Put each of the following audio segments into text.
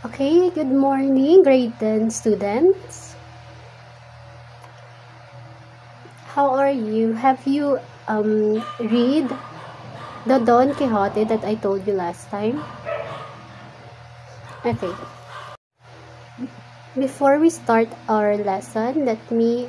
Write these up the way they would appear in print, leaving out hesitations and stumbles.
Okay, good morning, grade 10 students. How are you? Have you read the Don Quixote that I told you last time? Okay. Before we start our lesson, let me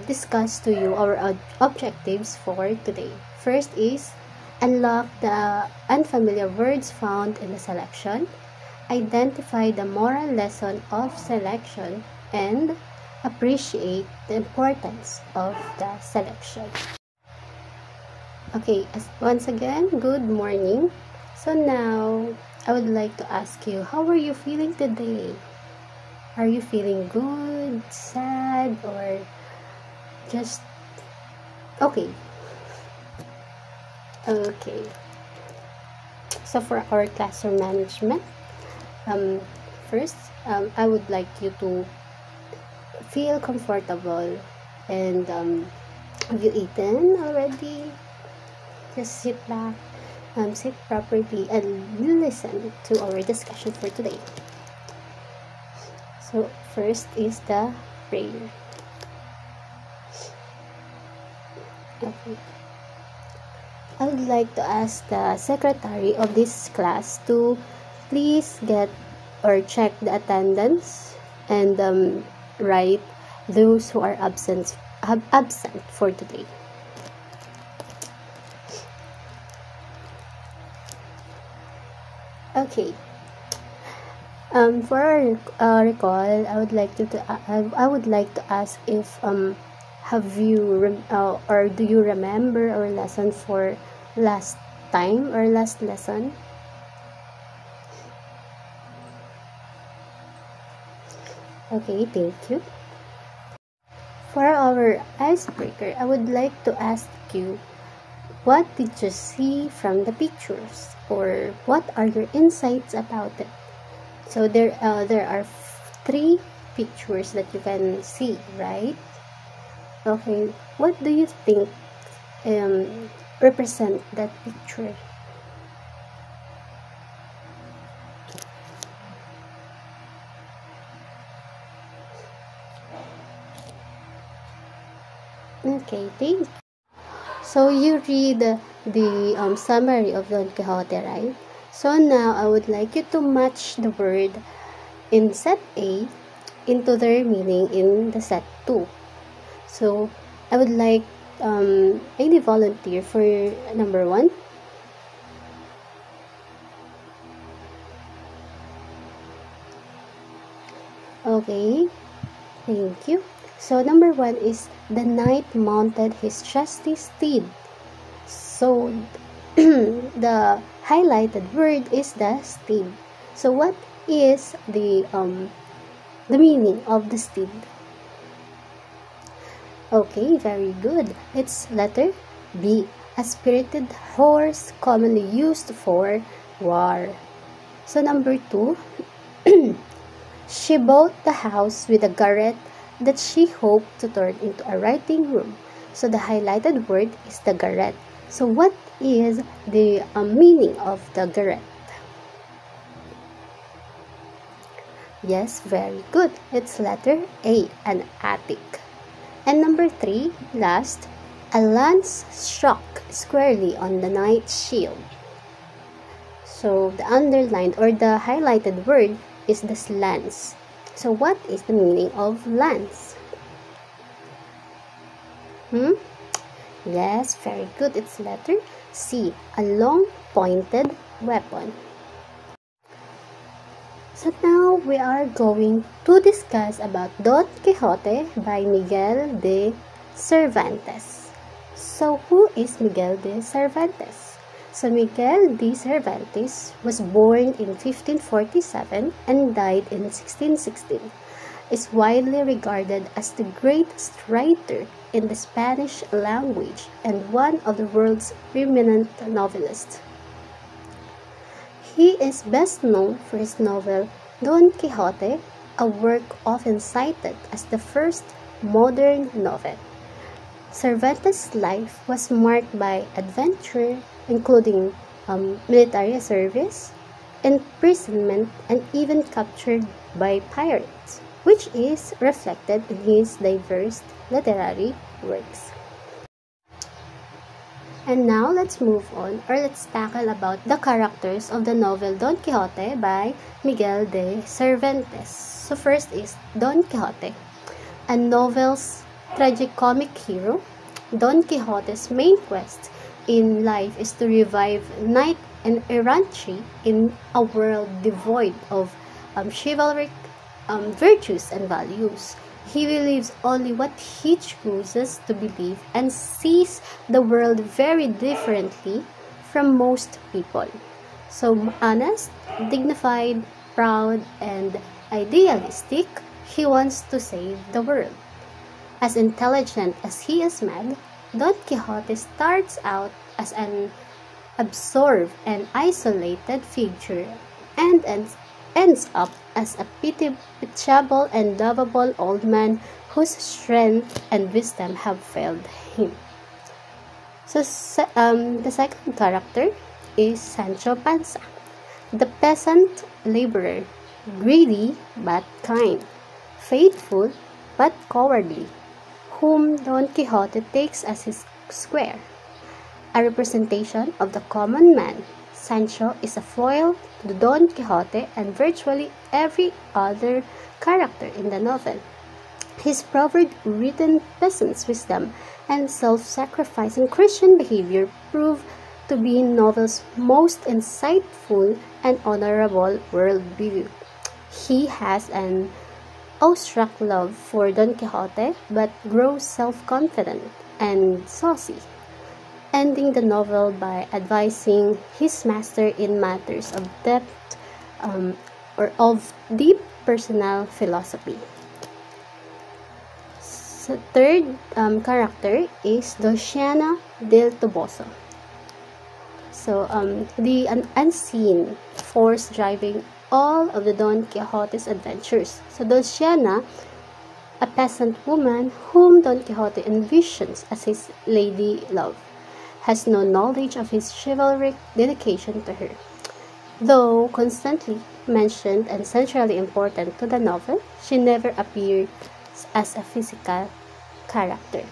discuss to you our objectives for today. First is unlock the unfamiliar words found in the selection, identify the moral lesson of selection, and appreciate the importance of the selection. Okay, once again, good morning. So now, I would like to ask you, how are you feeling today? Are you feeling good, sad, or just okay? Okay. So for our classroom management, first, I would like you to feel comfortable and have you eaten already? Just sit back, sit properly, and listen to our discussion for today. So first is the prayer. Okay. I would like to ask the secretary of this class to please get or check the attendance and write those who are absent for today. Okay. For recall, I would like to ask if have you or do you remember our lesson for last time or last lesson? Okay, thank you. For our icebreaker, I would like to ask you, what did you see from the pictures, or what are your insights about it? So there are 3 pictures that you can see, right? Okay, what do you think represent that picture? Okay, thank you. So you read the summary of Don Quixote, right? So now I would like you to match the word in set A into their meaning in the set 2. So I would like any volunteer for number 1. Okay, thank you. So number 1 is the knight mounted his trusty steed. So the highlighted word is the steed. So what is the meaning of the steed? Okay, very good. It's letter B, a spirited horse commonly used for war. So number 2, she bought the house with a garret that she hoped to turn into a writing room. So the highlighted word is the garret. So what is the meaning of the garret? Yes, very good. It's letter A, an attic. And number 3, last, a lance struck squarely on the knight's shield. So the underlined or the highlighted word is this lance. So what is the meaning of lance? Yes, very good. It's letter C, a long pointed weapon. So now we are going to discuss about Don Quixote by Miguel de Cervantes. So who is Miguel de Cervantes? So Miguel de Cervantes was born in 1547 and died in 1616. Is widely regarded as the greatest writer in the Spanish language and one of the world's preeminent novelists. He is best known for his novel Don Quixote, a work often cited as the first modern novel. Cervantes' life was marked by adventure, including military service, imprisonment, and even captured by pirates, which is reflected in his diverse literary works. And now let's move on, or let's tackle about the characters of the novel Don Quixote by Miguel de Cervantes. So first is Don Quixote, a novel's tragicomic hero. Don Quixote's main quest in life is to revive knight and errantry in a world devoid of chivalric virtues and values. He believes only what he chooses to believe and sees the world very differently from most people. So honest, dignified, proud, and idealistic, he wants to save the world. As intelligent as he is mad, Don Quixote starts out as an absorbed and isolated figure and ends up as a pitiable and lovable old man whose strength and wisdom have failed him. So, the second character is Sancho Panza, the peasant laborer, greedy but kind, faithful but cowardly, whom Don Quixote takes as his square. A representation of the common man, Sancho is a foil to Don Quixote and virtually every other character in the novel. His proverb-ridden peasant's wisdom and self-sacrificing Christian behavior prove to be novel's most insightful and honorable worldview. He has an awestruck love for Don Quixote but grows self-confident and saucy, ending the novel by advising his master in matters of depth or of deep personal philosophy. So third character is Dulcinea del Toboso. So the unseen force driving all of the Don Quixote's adventures. So Dulcinea, a peasant woman whom Don Quixote envisions as his lady love, has no knowledge of his chivalric dedication to her. Though constantly mentioned and centrally important to the novel, she never appears as a physical character.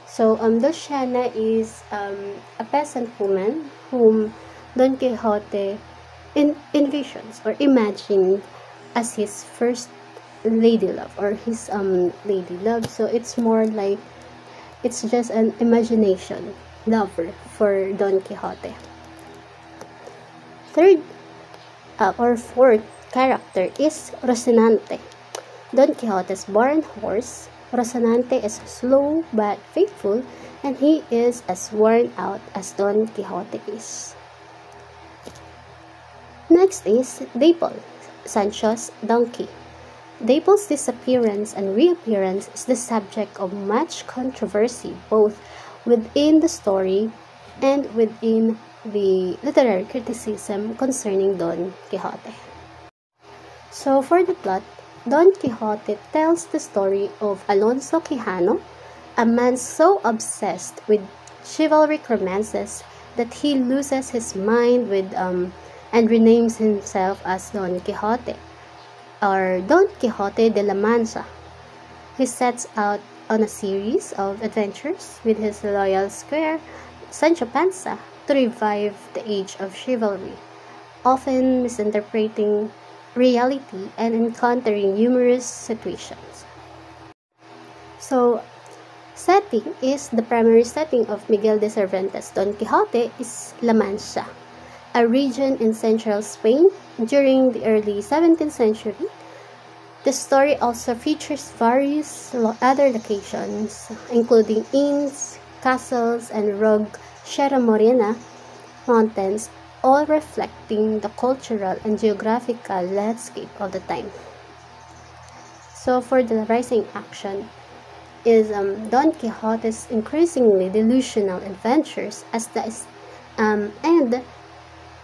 So Dulcinea is a peasant woman whom Don Quixote envisions or imagined as his first lady love or his lady love. So it's more like it's just an imagination lover for Don Quixote. Third or fourth character is Rocinante, Don Quixote's born horse. Rocinante is slow but faithful, and he is as worn out as Don Quixote is. Next is Dapple, Sancho's donkey. Dapple's disappearance and reappearance is the subject of much controversy both within the story and within the literary criticism concerning Don Quixote. So for the plot, Don Quixote tells the story of Alonso Quijano, a man so obsessed with chivalric romances that he loses his mind and renames himself as Don Quixote, or Don Quixote de la Mancha. He sets out on a series of adventures with his loyal squire, Sancho Panza, to revive the age of chivalry, often misinterpreting reality and encountering humorous situations. So, setting is the primary setting of Miguel de Cervantes' Don Quixote is La Mancha, a region in central Spain during the early 17th century. The story also features various other locations, including inns, castles, and rugged Sierra Morena mountains, all reflecting the cultural and geographical landscape of the time. So for the rising action is Don Quixote's increasingly delusional adventures and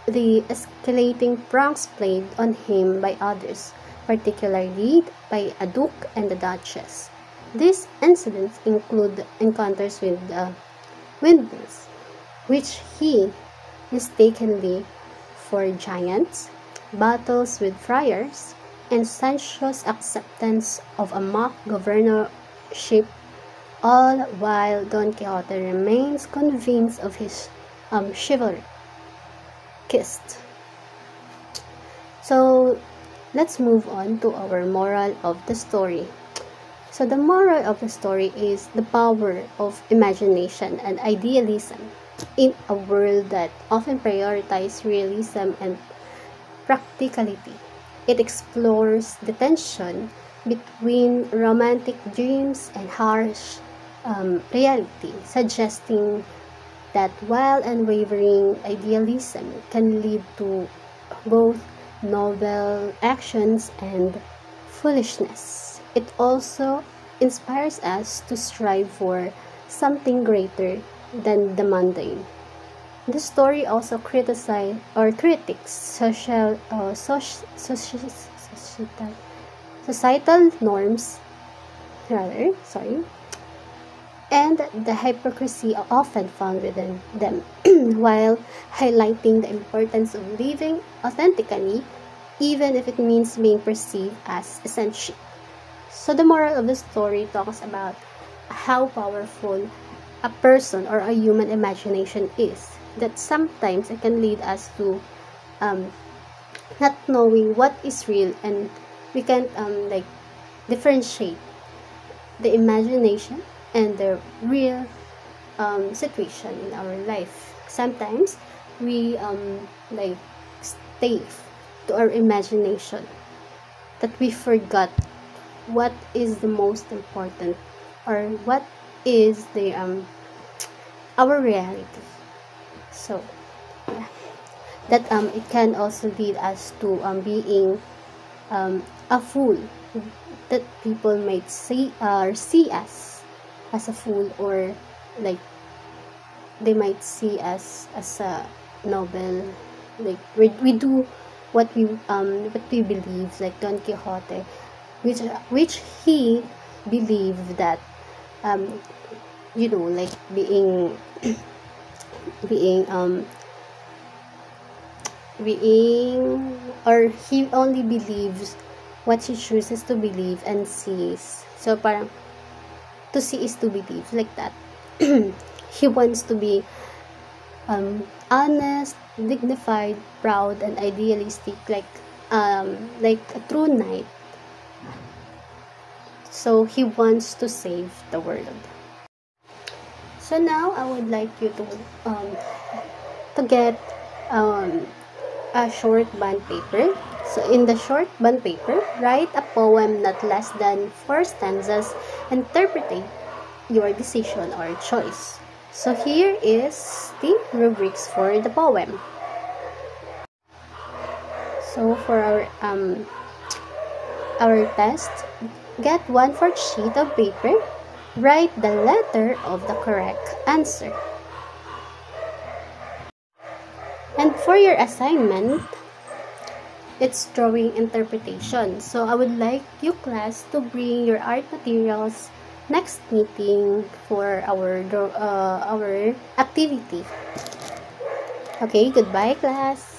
the escalating pranks played on him by others, particularly by a duke and the duchess. These incidents include encounters with windmills, which he mistakenly for giants, battles with friars, and Sancho's acceptance of a mock governorship, all while Don Quixote remains convinced of his chivalry. Kissed. So let's move on to our moral of the story. So the moral of the story is the power of imagination and idealism in a world that often prioritizes realism and practicality. It explores the tension between romantic dreams and harsh reality, suggesting that while unwavering idealism can lead to both noble actions and foolishness, it also inspires us to strive for something greater than the mundane. The story also critiques societal norms, and the hypocrisy often found within them, while highlighting the importance of living authentically, even if it means being perceived as essential. So the moral of the story talks about how powerful a person or a human imagination is, that sometimes it can lead us to not knowing what is real, and we can't differentiate the imagination and the real situation in our life. Sometimes we stay to our imagination, that we forgot what is the most important, or what is the our reality. So yeah, that it can also lead us to being a fool, that people might see us as a fool, or like they might see us as a noble, like we do what we believe, like Don Quixote, which he believed that like being or he only believes what he chooses to believe and sees. So parang to see is to believe, like that. He wants to be honest, dignified, proud, and idealistic, like a true knight. So he wants to save the world. So now I would like you to get a short bond paper. So in the short bond paper, write a poem not less than 4 stanzas, interpreting your decision or choice. So here is the rubrics for the poem. So for our test, get 1/4 sheet of paper, write the letter of the correct answer. And for your assignment, it's drawing interpretation. So I would like you class to bring your art materials next meeting for our activity. Okay, goodbye class.